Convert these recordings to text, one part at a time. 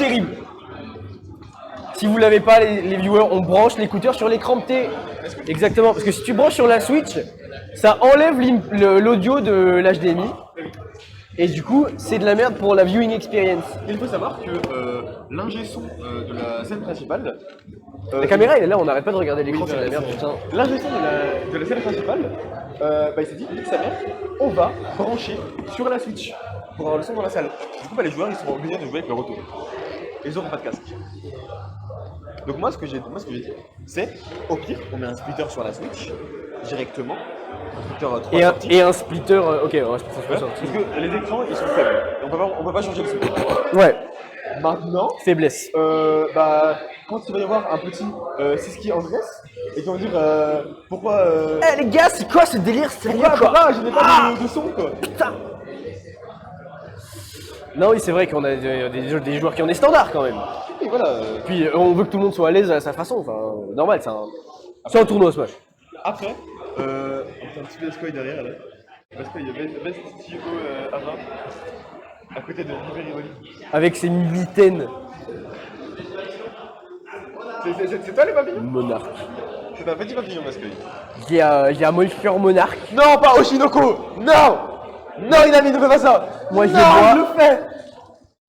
terrible. Si vous l'avez pas, les viewers, on branche l'écouteur sur l'écran de T. Exactement, parce que si tu branches sur la Switch, ça enlève l'audio de l'HDMI. Et du coup, c'est de la merde pour la viewing experience. Il faut savoir que l'ingé son de la scène principale. La caméra, elle est là, on n'arrête pas de regarder l'écran, c'est de la merde, putain. L'ingé son de la scène principale, il s'est dit, nique sa mère, on va brancher sur la Switch pour avoir le son dans la salle. Du coup, les joueurs ils seront obligés de jouer avec le retour. Ils n'auront pas de casque. Donc moi, ce que j'ai dit, c'est au pire, on met un splitter sur la Switch directement. Un splitter 3 sorties. Et un splitter, ok, un splitter 3 sorties. Parce que les écrans, ils sont faibles. On peut pas changer le splitter. Ouais. Maintenant, Faiblesse. quand il va y avoir un petit Siski Andrés, et qu'ils vont dire pourquoi. Eh les gars, c'est quoi ce délire sérieux quoi? Pourquoi je n'ai pas de son quoi. Putain. Non, oui, c'est vrai qu'on a des joueurs qui ont des standards quand même. Et voilà. Puis on veut que tout le monde soit à l'aise à sa façon, enfin, normal, c'est un tournoi Smash. Après, on fait un petit peu d'escoy derrière là. Parce qu'il y avait Best TO Ava à côté de River Rivoli. Avec ses mitaines. C'est toi les papillons? Monarque. C'est un petit papillon Mascoy. Il y a Molfer Monarque. Non, pas Oshinoko. Non. Non, Inami, ne fais pas ça. Moi, je non, vois. je le fais.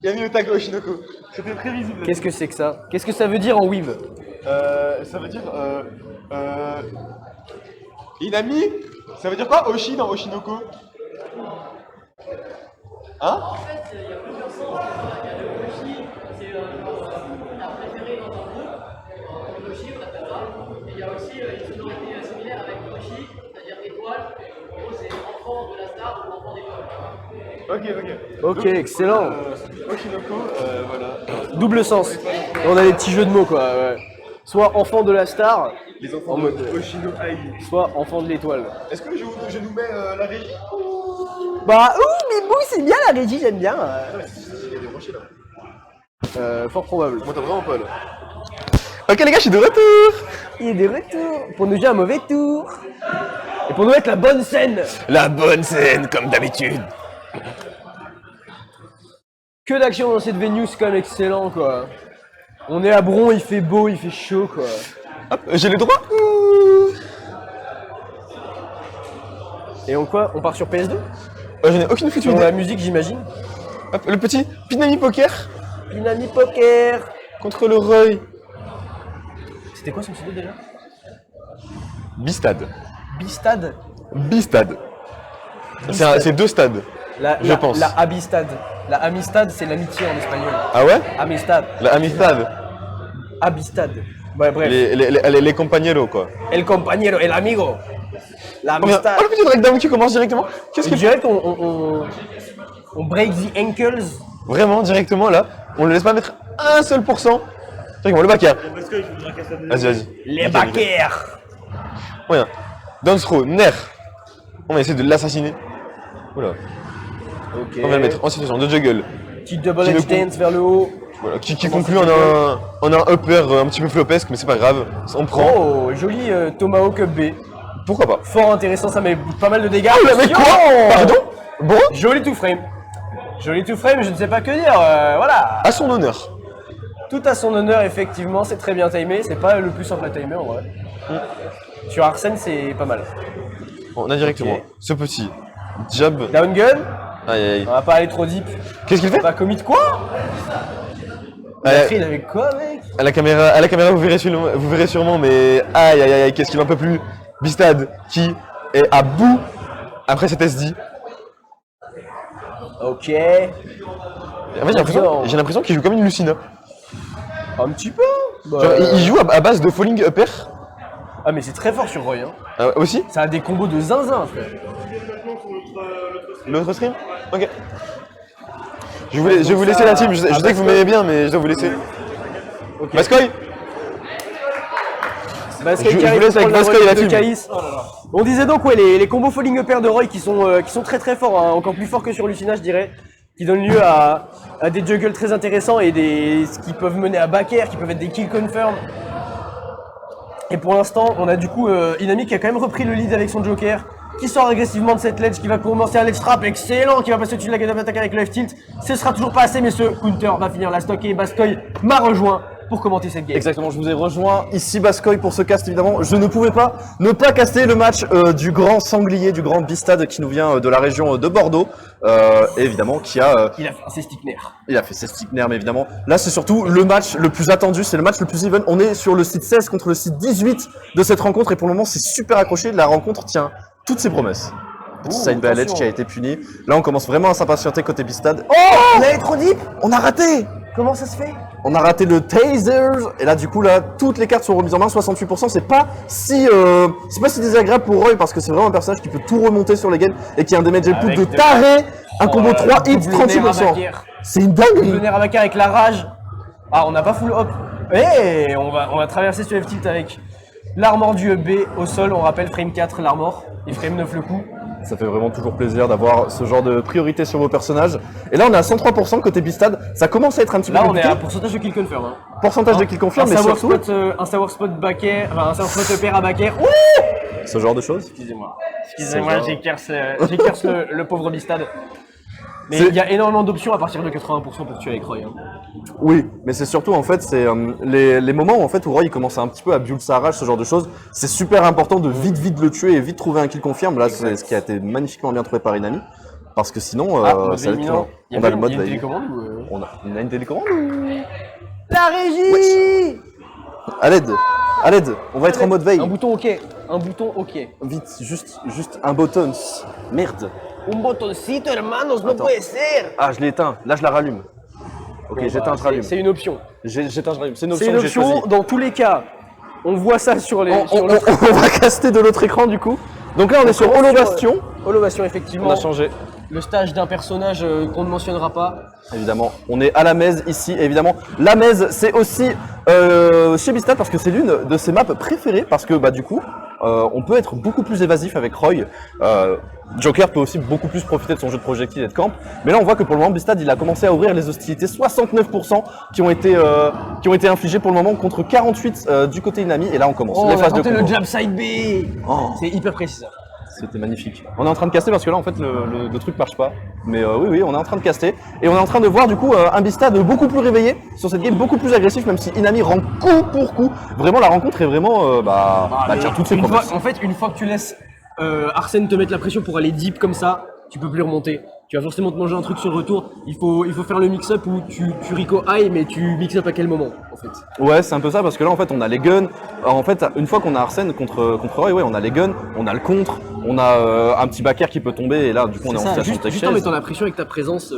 Il a mis le tag Oshinoko. C'était prévisible. Qu'est-ce que c'est que ça? Qu'est-ce que ça veut dire en Weave? Ça veut dire Inami. Ça veut dire quoi Oshi dans Oshinoko? Hein? En fait, il y a plusieurs sens. Il y a le Oshi, c'est la préférée dans un groupe. En Oshi, on appelle ça. Et il y a aussi une sonorité similaire avec Oshi, c'est-à-dire étoile. En gros, c'est enfant de la star ou enfant d'étoile. Ok. Ok, excellent. Oshinoko, voilà. Double sens. On a des petits jeux de mots quoi. Ouais. Soit enfant de la star, Les enfants en de mode Oshino Ai. soit enfant de l'étoile. Est-ce que je nous mets la régie? Bah, mais bon, c'est bien la régie, j'aime bien. Il y a des rochers là. Fort probable. Moi t'as vraiment pas là. Ok les gars, je suis de retour. Il est de retour pour nous jouer un mauvais tour. Et pour nous mettre la bonne scène. La bonne scène comme d'habitude. Que d'action dans cette venue, c'est quand même excellent quoi. On est à Bron, il fait beau, il fait chaud quoi. Hop, j'ai le droit. Et on part sur PS2? Je n'ai aucune future Sur idée. la musique j'imagine. Hop, le petit Pinami Poker Pinami Poker. contre le Roy. C'était quoi son pseudo déjà? Bistad. Bistad. Bistad. Bistad. C'est deux stades. Je pense. La Amistad. La Amistad, c'est l'amitié en espagnol. Ah ouais? Amistad. La Amistad. Amistad. Ouais, bref. Les compañeros quoi. El compañero, el amigo. La Oh, Amistad. le petit breakdown qui commence directement. Qu'est-ce Je que dirais qu'on break the ankles. Vraiment directement là, on ne laisse pas mettre un seul pourcent. Directement le backer. Vas-y. Les Ok, backers. Moyen. Downsthrow, Nair. On va essayer de l'assassiner. Oula. Ok. On va le mettre en situation de juggle. Petit double Qui edge ne compte- dance vers le haut. Voilà. Qui conclut en un upper un petit peu flopesque, mais c'est pas grave. On prend. Oh, joli Tomahawk up B. Pourquoi pas? Fort intéressant, ça met pas mal de dégâts. Oh le mec quoi? Pardon? Bon? Joli tout frame. Joli tout frame, je ne sais pas que dire. Voilà. À son honneur. Tout à son honneur, effectivement, c'est très bien timé. C'est pas le plus simple à timer en vrai. Sur Arsène, c'est pas mal. Bon, on a directement Ok. ce petit jab. Down gun. Aïe. On va pas aller trop deep. Qu'est-ce qu'il fait? Pas commit quoi? Il a fait avec quoi, mec? À la caméra vous verrez sûrement, mais aïe, qu'est-ce qu'il en peut plus. Bistad qui est à bout après cet SD. Ok. En fait, j'ai l'impression qu'il joue comme une Lucina. Un petit peu. Bah, Genre, il joue à base de falling upper. Ah mais c'est très fort sur Roy. Hein. Aussi. Ça a des combos de zinzin, frère. L'autre stream. Ok. Je vais vous laisser la team. Je sais que vous m'aimez bien, mais je dois vous laisser. Ok. Mascoy. Basket Je qui vous arrive laisse pour avec prendre Bascoy et la relève de team. Caïs. Oh là là. On disait donc ouais les combos falling upper de Roy qui sont très très forts, hein, encore plus forts que sur Lucina je dirais, qui donnent lieu à des juggles très intéressants et qui peuvent mener à back air, qui peuvent être des kill confirm. Et pour l'instant on a du coup Inami qui a quand même repris le lead avec son joker. qui sort agressivement de cette ledge, qui va commencer un ledge trap excellent, qui va passer au-dessus de la gamme d'attaque avec le F-tilt. Ce sera toujours pas assez, mais ce counter va finir la stock et Baskoy m'a rejoint pour commenter cette game. Exactement, je vous ai rejoint ici Baskoy pour ce cast évidemment. Je ne pouvais pas ne pas caster le match du grand sanglier, du grand Bistad qui nous vient de la région de Bordeaux. Et évidemment qui a... Il a fait ses stickners. Il a fait ses stickners, mais évidemment. Là, c'est surtout le match le plus attendu, c'est le match le plus even. On est sur le site 16 contre le site 18 de cette rencontre et pour le moment, c'est super accroché. La rencontre tient toutes ses promesses. Petit side by Ledge qui a été puni. Là, on commence vraiment à s'impatienter côté Bistad. Oh, Il est trop deep. on a raté! Comment ça se fait? On a raté le taser et là du coup là toutes les cartes sont remises en main, 68%. C'est pas si désagréable pour Roy parce que c'est vraiment un personnage qui peut tout remonter sur les games et qui a un damage output Avec de de- taré, un combo 3 hits, double nerf 36%. Abaker. C'est une Le dinguerie. nerf Abaker avec la rage. Ah, on n'a pas full hop. Et on va traverser ce F-tilt avec l'armor du B au sol. On rappelle frame 4 l'armor et frame 9 le coup. Ça fait vraiment toujours plaisir d'avoir ce genre de priorité sur vos personnages. Et là on est à 103% côté Bistad, ça commence à être un petit peu Là, on est compliqué. à pourcentage de kill confirm. Hein. Pourcentage de kill confirm, mais surtout Un sour spot backer, enfin un sour spot pair à backer. Ouh, ce genre de choses. excusez-moi, genre- j'ai curse le pauvre Bistad. Mais C'est- il y a énormément d'options à partir de 80% pour tuer avec Roy. Hein. Oui, mais c'est surtout en fait, c'est les moments où en fait où Roy il commence un petit peu à build sa rage, ce genre de choses. C'est super important de vite le tuer et vite trouver un kill confirm. Là, c'est ce qui a été magnifiquement bien trouvé par Inami. Parce que sinon, Mode ça va être éminent. on a le mode une veille. télécommande ou On a une télécommande La régie. À l'aide, on va être en mode veille. Un bouton OK. Un bouton OK. Vite, juste un button. Merde. Un botoncito, hermanos, no Attends. puede ser. Ah, je l'ai éteint. Là, je la rallume. Ok, j'éteins, je rallume. C'est une option. J'éteins, je rallume. C'est une C'est option une que j'ai option. choisie. Dans tous les cas, on voit ça sur les. On va caster de l'autre écran du coup. Donc là, on est sur Holo Bastion. Holobastion, effectivement. On a changé. Le stage d'un personnage qu'on ne mentionnera pas. Évidemment, on est à la Mèze ici. Évidemment, la Mèze, c'est aussi chez Bistad parce que c'est l'une de ses maps préférées parce que bah du coup, on peut être beaucoup plus évasif avec Roy. Joker peut aussi beaucoup plus profiter de son jeu de projectile et de camp. Mais là, on voit que pour le moment, Bistad, il a commencé à ouvrir les hostilités. 69% qui ont été infligés pour le moment contre 48 du côté Inami. Et là, on commence Oh, les on a phases de tenté le combo. jab side B. Oh. C'est hyper précis ça. C'était magnifique. On est en train de caster parce que là en fait le truc marche pas. Mais oui, on est en train de caster. Et on est en train de voir du coup un Bistad beaucoup plus réveillé sur cette game, beaucoup plus agressif, même si Inami rend coup pour coup. Vraiment la rencontre est vraiment tient toutes ses Une fois, promesses. en fait, une fois que tu laisses Arsène te mettre la pression pour aller deep comme ça, tu peux plus remonter. Tu vas forcément te manger un truc sur le retour. Il faut faire le mix-up où tu rico high, mais tu mix-up à quel moment en fait. Ouais, c'est un peu ça parce que là en fait on a les guns. Alors, en fait, une fois qu'on a Arsène contre Roy, ouais, on a les guns, on a le contre, on a un petit backer qui peut tomber et là du coup on est en C'est ça, situation juste, de juste en mettant la pression avec ta présence,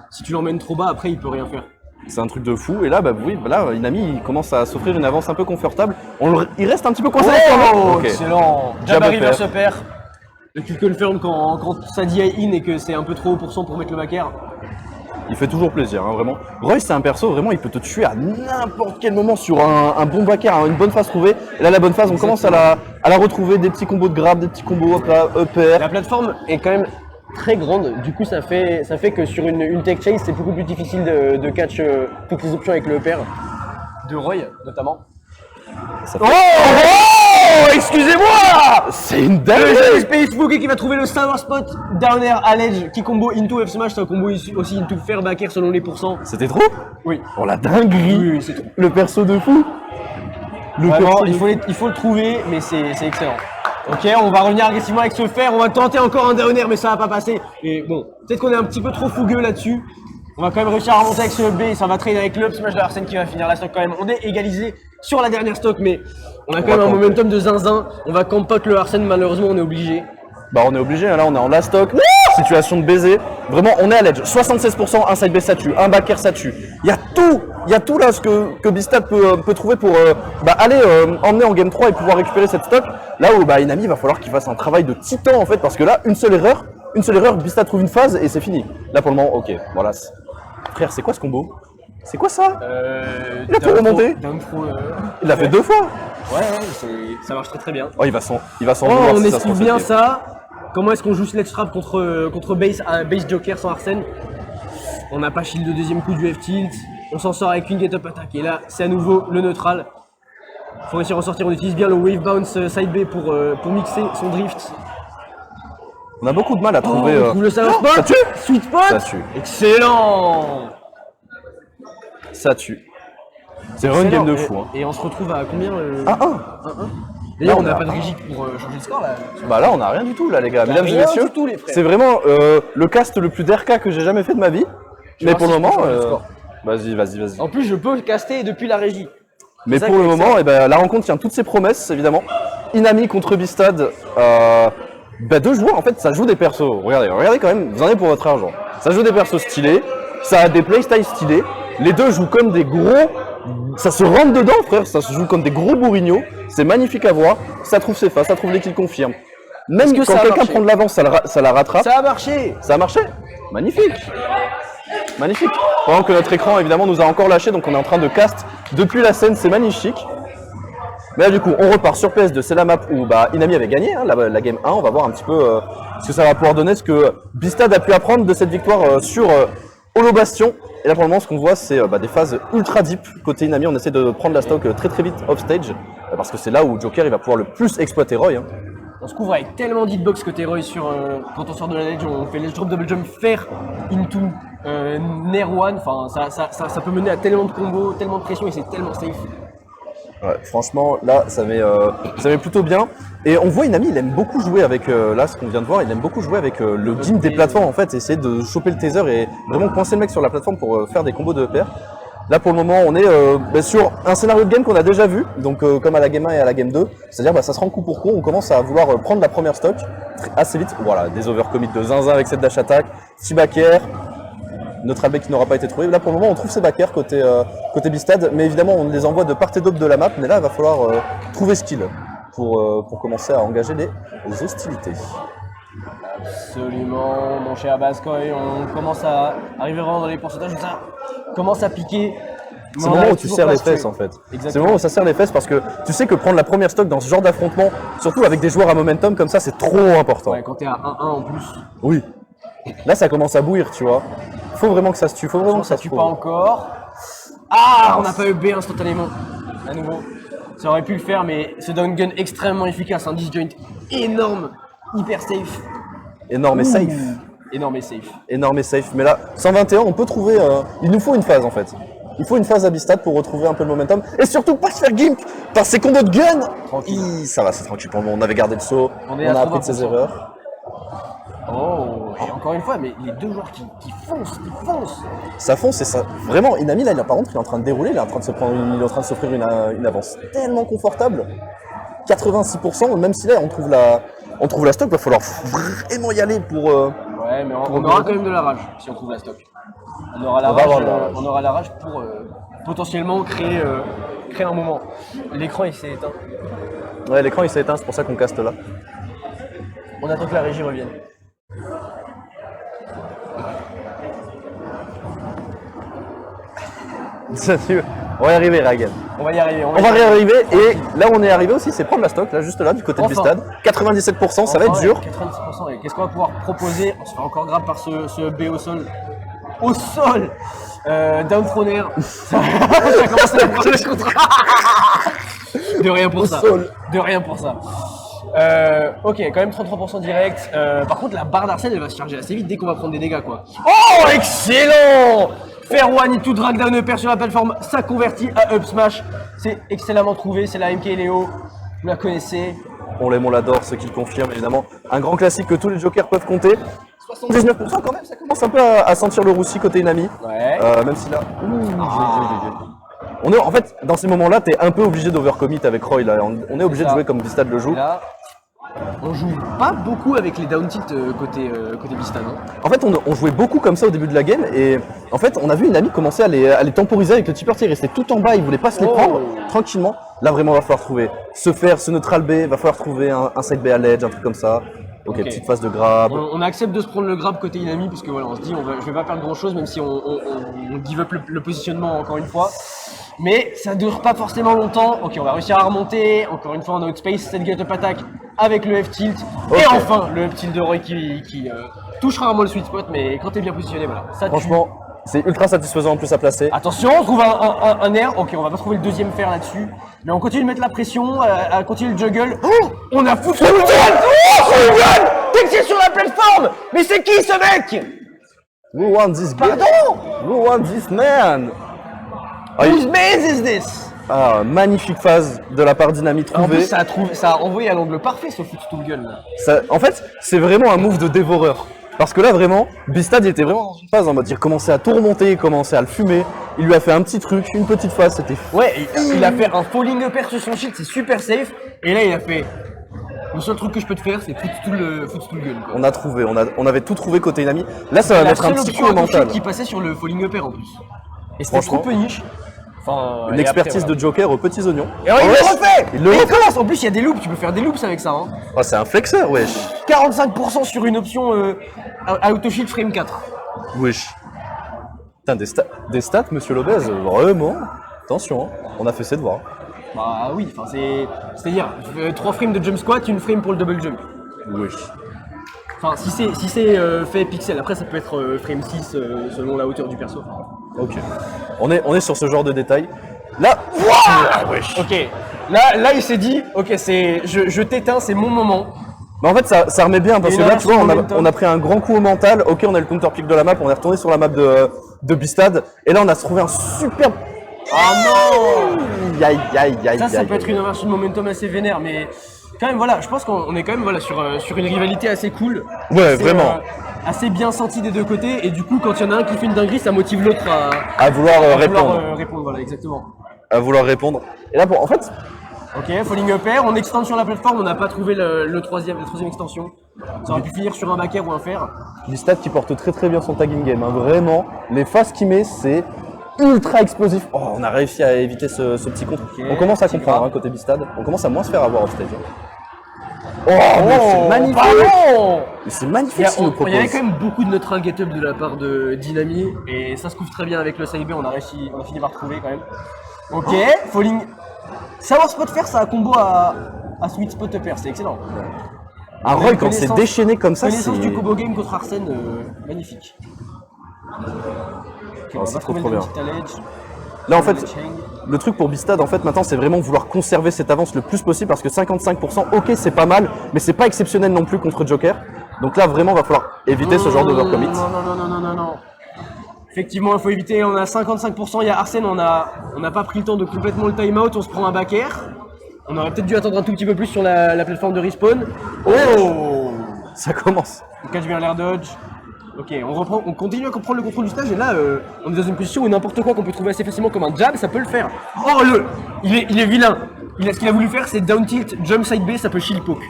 si tu l'emmènes trop bas, après il peut rien faire. C'est un truc de fou et là là Inami il commence à s'offrir une avance un peu confortable. Il reste un petit peu coincé avec Roy. Ok. Excellent. Jab Jab arrive pair. se perd. Le kill confirm quand ça dit in et que c'est un peu trop haut pour mettre le backer. Il fait toujours plaisir, hein, vraiment. Roy, c'est un perso, vraiment, il peut te tuer à n'importe quel moment sur un bon backer, une bonne phase trouvée. Et là, la bonne phase, on commence à la retrouver, des petits combos de grab, des petits combos EPR. La plateforme est quand même très grande, du coup ça fait que sur une tech chase c'est beaucoup plus difficile de catch toutes les options avec le EPR. De Roy notamment. Ça fait- Oh, excusez-moi. C'est une Le dinguerie! Space Boogie qui va trouver le sour spot down air à l'edge qui combo into F smash, c'est un combo aussi into fair backer selon les pourcents. C'était trop? Oui. Oh la dinguerie! Oui, c'est tout. Le perso de fou! Le Vraiment, perso de il faut le trouver, mais c'est excellent. Ok, on va revenir agressivement avec ce fer, on va tenter encore un down air, mais ça va pas passer. Et bon, peut-être qu'on est un petit peu trop fougueux là-dessus. On va quand même réussir à remonter avec ce B, et ça va trade avec le up smash de Arsène qui va finir la stock quand même. On est égalisé sur la dernière stock, mais on a quand même un camper. momentum de zinzin. On va camp pot le Arsène, malheureusement on est obligé. Bah on est obligé, là on est en last stock, situation de baiser, vraiment on est à l'edge, 76%, un side B ça tue, un backer ça tue, il y a tout là ce que Bistad peut trouver pour aller emmener en game 3 et pouvoir récupérer cette stock, là où Inami il va falloir qu'il fasse un travail de titan en fait, parce que là une seule erreur, Bistad trouve une phase et c'est fini. Là pour le moment, ok, voilà. Frère, c'est quoi ce combo? C'est quoi ça? Il a tout remonté. Il l'a fait 2 fois. Ouais, ça marche très bien. Oh il va s'en Oh, vouloir on si ça se esquive refait bien game. ça. Comment est-ce qu'on joue Sledge Trap contre base Joker sans Arsène? On n'a pas shield de deuxième coup du F-tilt. On s'en sort avec une get up attack. Et là, c'est à nouveau le neutral. Faut réussir à en sortir. On utilise bien le wave bounce side B pour mixer son drift. On a beaucoup de mal à trouver. On trouve le sour spot. Ça tue. Sweet spot. Ça tue. Excellent. Ça tue. C'est vraiment une game de fou. Hein. Et on se retrouve à combien 1-1. D'ailleurs, Là, on n'a on a- pas de régie pour changer le score là. Bah là, on a rien du tout là, les gars. Mesdames et rien messieurs, du tout, les frères. c'est vraiment le cast le plus DRK que j'ai jamais fait de ma vie. Mais voir pour si le je peux moment, changer le score. vas-y. En plus, je peux caster depuis la régie. Mais ça pour qui le est moment, eh ben, la rencontre tient toutes ses promesses, évidemment. Inami contre Bistad. Deux joueurs, en fait, ça joue des persos. Regardez quand même, vous en avez pour votre argent. Ça joue des persos stylés, ça a des playstyles stylés. Les deux jouent comme des gros. Ça se rentre dedans, frère, ça se joue comme des gros bourrignons. C'est magnifique à voir. Ça trouve ses phases, ça trouve les kills confirme. Même que quand ça a quelqu'un marché prend de l'avance, ça la rattrape. Ça a marché. Ça a marché. Magnifique. Magnifique. Pendant que notre écran, évidemment, nous a encore lâché, donc on est en train de cast depuis la scène, c'est magnifique. Mais là, du coup, on repart sur PS2, c'est la map où Inami avait gagné, hein, la game 1. On va voir un petit peu ce que ça va pouvoir donner, ce que Bistad a pu apprendre de cette victoire sur Holo Bastion. Et là, pour le moment, ce qu'on voit, c'est des phases ultra deep. Côté Inami, on essaie de prendre la stock très vite off stage, parce que c'est là où Joker il va pouvoir le plus exploiter Roy. Hein. On se couvre avec tellement d'hitbox côté Roy sur quand on sort de la ledge, on fait les drop double jump faire into Nair one. Enfin, ça peut mener à tellement de combos, tellement de pression et c'est tellement safe. Ouais, franchement, là, ça met plutôt bien. Et on voit Inami, il aime beaucoup jouer avec, là, ce qu'on vient de voir, il aime beaucoup jouer avec le gimp des plateformes, en fait, essayer de choper le taser et vraiment coincer le mec sur la plateforme pour faire des combos de pair. Là, pour le moment, on est sur un scénario de game qu'on a déjà vu, donc comme à la game 1 et à la game 2, c'est-à-dire ça se rend coup pour coup, on commence à vouloir prendre la première stock assez vite. Voilà, des overcommits de zinzin avec cette dash attack, petit back air, notre albe qui n'aura pas été trouvé. Là, pour le moment, on trouve ces back air côté Bistad, mais évidemment, on les envoie de part et d'autre de la map, mais là, il va falloir trouver skill pour commencer à engager les hostilités. Absolument, mon cher Bascoy, on commence à arriver vraiment dans les pourcentages, ça commence à piquer. C'est le moment où tu serres les fesses en fait. C'est le moment où ça serre les fesses parce que tu sais que prendre la première stock dans ce genre d'affrontement, surtout avec des joueurs à momentum comme ça, c'est trop important. Ouais, quand t'es à 1-1 en plus. Oui. Là ça commence à bouillir, tu vois. Faut vraiment que ça se tue, faut vraiment que ça se tue trouve. pas encore. Ah, on n'a pas eu B instantanément. À nouveau. Ça aurait pu le faire, mais ce down gun extrêmement efficace, un disjoint énorme, hyper safe. Énorme et safe. Énorme et safe. Énorme et safe. Mais là, 121, on peut trouver. Il nous faut une phase en fait. Il faut une phase à Bistad pour retrouver un peu le momentum. Et surtout pas se faire gimp par ces combos de gun. Ça va, c'est tranquille pour le moment. On avait gardé le saut, On on est a à appris de ses 80%. erreurs. Oh, et encore une fois, mais les deux joueurs qui foncent. Ça fonce et ça. Vraiment, Inami là, par contre, il est en train de dérouler, il est en train de s'offrir une avance tellement confortable. 86%, même si là on trouve la stock, va falloir vraiment y aller pour. Ouais, mais on aura quand même de la rage si on trouve la stock. On aura la On va rage, avoir de la rage. on aura la rage pour potentiellement créer un moment. L'écran il s'est éteint. Ouais, l'écran il s'est éteint, c'est pour ça qu'on caste là. On attend que la régie revienne. On va y arriver, Ragen. On va y arriver. On va y arriver et là où on est arrivé aussi, c'est prendre la stock, là juste là, du côté de Enfin. Bistad. 97%, ça va être Enfin, dur. 90%. Et qu'est-ce qu'on va pouvoir proposer? On se fait encore grave par ce B au sol. Au sol Down Throner. Ça commence à prendre le contrat. De rien pour ça. sol. De rien pour ça. Ok, quand même 33% direct. Par contre, la barre d'Arsène, elle va se charger assez vite dès qu'on va prendre des dégâts, quoi. Oh, excellent! Faire one et tout drag down upper sur la plateforme, ça convertit à up smash. C'est excellemment trouvé, c'est la MK Léo. Vous la connaissez. On l'aime, on l'adore, ce qui le confirme évidemment. Un grand classique que tous les jokers peuvent compter. 79% quand même, ça commence un peu à sentir le roussi côté Inami. Ouais. Même si là. On est, en fait, dans ces moments-là, t'es un peu obligé d'overcommit avec Roy. Là. On est obligé de Ça. jouer comme Bistad le joue. Et là, on joue pas beaucoup avec les down tilt côté Bistad. Hein. En fait, on jouait beaucoup comme ça au début de la game et en fait, on a vu Inami commencer à les temporiser avec le tipper tir. Il restait tout en bas, il voulait pas se les prendre tranquillement. Là, vraiment, va falloir trouver ce neutral B, va falloir trouver un side B à l'edge, un truc comme ça. Ok, petite phase de grab. On accepte de se prendre le grab côté Inami parce que voilà, on se dit je vais pas perdre grand chose même si on give up le positionnement encore une fois. Mais ça dure pas forcément longtemps. Ok, on va réussir à remonter. Encore une fois, on a notre space, cette get up attack avec le F-tilt. Ok. Et enfin, le F-tilt de Roy qui touche rarement le sweet spot, mais quand t'es bien positionné, voilà. Ça tue. Franchement, c'est ultra satisfaisant en plus à placer. Attention, on trouve un air. Ok, on va pas trouver le deuxième fer là-dessus. Mais on continue de mettre la pression, à continuer le juggle. Oh, on a foutu le Pixel sur la plateforme. Mais c'est qui ce mec? Who wants this guy? Pardon? Who wants this man? Whose base is this? Ah, magnifique phase de la part Dynamite En plus, trouvée. ça a envoyé à l'angle parfait ce footstool gun là. En fait, c'est vraiment un move de dévoreur. Parce que là, vraiment, Bistad il était vraiment dans une phase en mode il commençait à tout remonter, il commençait à le fumer. Il lui a fait un petit truc, une petite phase, c'était fou. Ouais, il a fait un falling upper sur son shield, c'est super safe. Et là, il a fait. Le seul truc que je peux te faire, c'est footstool gun. Quoi. On a trouvé, on avait tout trouvé côté Inami. Là, ça va La mettre un seule petit option coup au à toucher mental. qui passait sur le falling upper en plus. Et c'était trop Franchement, peu niche. Enfin, Une et expertise après, de Joker aux petits oignons. Et alors, il Ouais, le refait. Il le Et il refait. commence. En plus, il y a des loops, tu peux faire des loops avec ça. Hein. Oh, c'est un flexeur, wesh. 45% sur une option auto shield frame 4. Wesh. Putain, des stats, monsieur Lobez, vraiment. Attention, hein. On a fait ses devoirs. Bah oui, enfin c'est-à-dire 3 frames de jump squat, une frame pour le double jump. Wesh. Enfin, si c'est fait pixel, après ça peut être frame 6 selon la hauteur du perso. Ok. On est sur ce genre de détails. Là, wesh. Ok, là il s'est dit, ok, je t'éteins, c'est mon moment. Mais en fait, ça remet bien parce Et que là, là, tu vois, sur momentum. on a pris un grand coup au mental. Ok, on a le counter pick de la map, on est retourné sur la map de Bistad. Et là, on a trouvé un superbe. Ah non. Aïe. Ça peut être une inversion de momentum assez vénère, mais quand même, voilà, je pense qu'on est quand même voilà, sur une rivalité assez cool. Ouais, Assez, vraiment. Assez bien sentie des deux côtés, et du coup, quand il y en a un qui fait une dinguerie, ça motive l'autre À vouloir répondre. répondre, voilà, exactement. À vouloir répondre. Et là, bon, en fait, Ok, falling upper, on extend sur la plateforme, on n'a pas trouvé la troisième extension. Ça aurait pu finir sur un back air ou un fer. Bistad qui porte très bien son tagging game. Hein. Vraiment, les phases qu'il met, c'est ultra explosif. Oh, on a réussi à éviter ce petit contre. Ok, On commence à c'est comprendre grave. hein, côté Bistad. On commence à moins se faire avoir off stage. Oh, mais c'est magnifique. Pardon. C'est magnifique ce qu'il nous Il y avait propose. quand même beaucoup de neutral get-up de la part de Dynami, et ça se couvre très bien avec le side B, on a fini par trouver quand même. Ok, falling. Savoir spot faire, ça a combo à sweet spot upper, c'est excellent. Un Roy, quand c'est déchaîné comme ça, c'est. Connaissance du combo game contre Arsène, magnifique. Ok, on va c'est pas trop trouver le bien. petit allege. Là, en Le fait, chain. le truc pour Bistad, en fait, maintenant, c'est vraiment vouloir conserver cette avance le plus possible parce que 55%, ok, c'est pas mal, mais c'est pas exceptionnel non plus contre Joker. Donc là, vraiment, va falloir éviter ce genre d'overcommit. Non. Effectivement, il faut éviter, on a 55%, il y a Arsène, on n'a pas pris le temps de complètement le timeout, on se prend un back air. On aurait peut-être dû attendre un tout petit peu plus sur la plateforme de respawn. Oh. Ça commence. On catch bien l'air dodge. Ok, on continue à comprendre le contrôle du stage et là, on est dans une position où n'importe quoi qu'on peut trouver assez facilement comme un jab, ça peut le faire. Oh, il est vilain. Ce qu'il a voulu faire, c'est down tilt, jump side B, ça peut shield poke.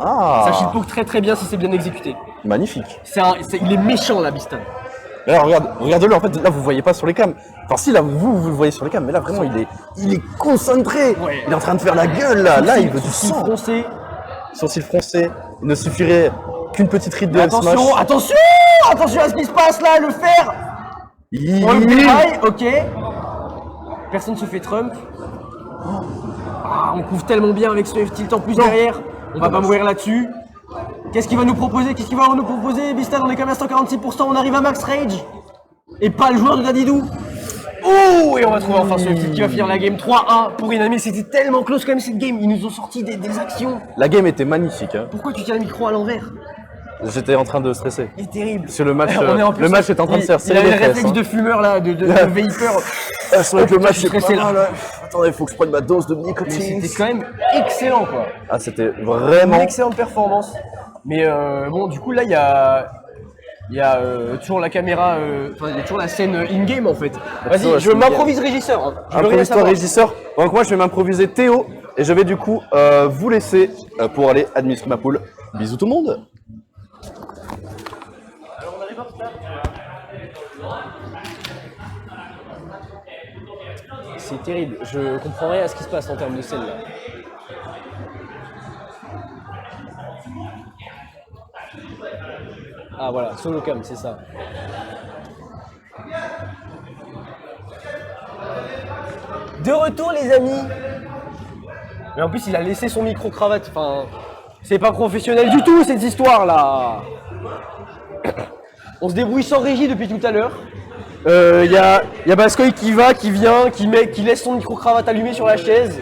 Ah, Ça shield poke très bien si c'est bien exécuté. magnifique. Il est méchant là, Bistan. Alors regarde-le, en fait, là vous voyez pas sur les cams. Enfin si, là vous le voyez sur les cams, mais là vraiment il est concentré. Ouais. Il est en train de faire la gueule là, il veut du Sourcil sang. froncé. Sourcil froncé, il ne suffirait qu'une petite ride de Attention L-Smash. attention à ce qui se passe là, le fer. Il- On le déraille, ok. Personne se fait Trump. Ah, on couvre tellement bien avec ce F-tilt en plus derrière. On va pas mourir là-dessus. Qu'est-ce qu'il va nous proposer Bistad, on est quand même à 146%, on arrive à max rage. Et pas le joueur de Dadidou. Oh, et on va trouver enfin ce F-tilt qui va finir la game 3-1 pour Inami. C'était tellement close quand même cette game. Ils nous ont sorti des actions. La game était magnifique. Hein. Pourquoi tu tiens le micro à l'envers? J'étais en train de stresser. Il est terrible. Parce que le match, On est en plus- le match est en train de se faire Il serrer a les le fesses, réflexe hein. de fumeur là, de vapor. C'est vrai que le match je suis est stressé, pas là. mal. Attendez, il faut que je prenne ma dose de Mais nicotine. c'était quand même excellent quoi. Ah, c'était Une vraiment. excellente performance. Mais bon, du coup là il y a toujours la caméra, enfin il y a toujours la scène in-game en fait. Vas-y, toujours la je scène m'improvise régisseur. Hein. Je veux rien Improvise-toi savoir. régisseur. Donc moi je vais m'improviser Théo et je vais du coup vous laisser pour aller administrer ma poule. Bisous tout le monde. C'est terrible, je comprends rien à ce qui se passe en termes de scène là. Ah voilà, solo cam, c'est ça. De retour les amis. Mais en plus il a laissé son micro cravate, enfin c'est pas professionnel du tout cette histoire là. On se débrouille sans régie depuis tout à l'heure. Y a Baskoy qui vient, qui laisse son micro cravate allumé sur la chaise.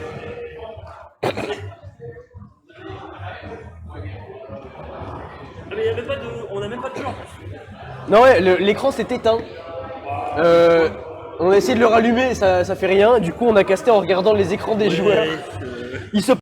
Non ouais, l'écran s'est éteint. On a essayé de le rallumer, ça fait rien. Du coup, on a casté en regardant les écrans des joueurs. Ils se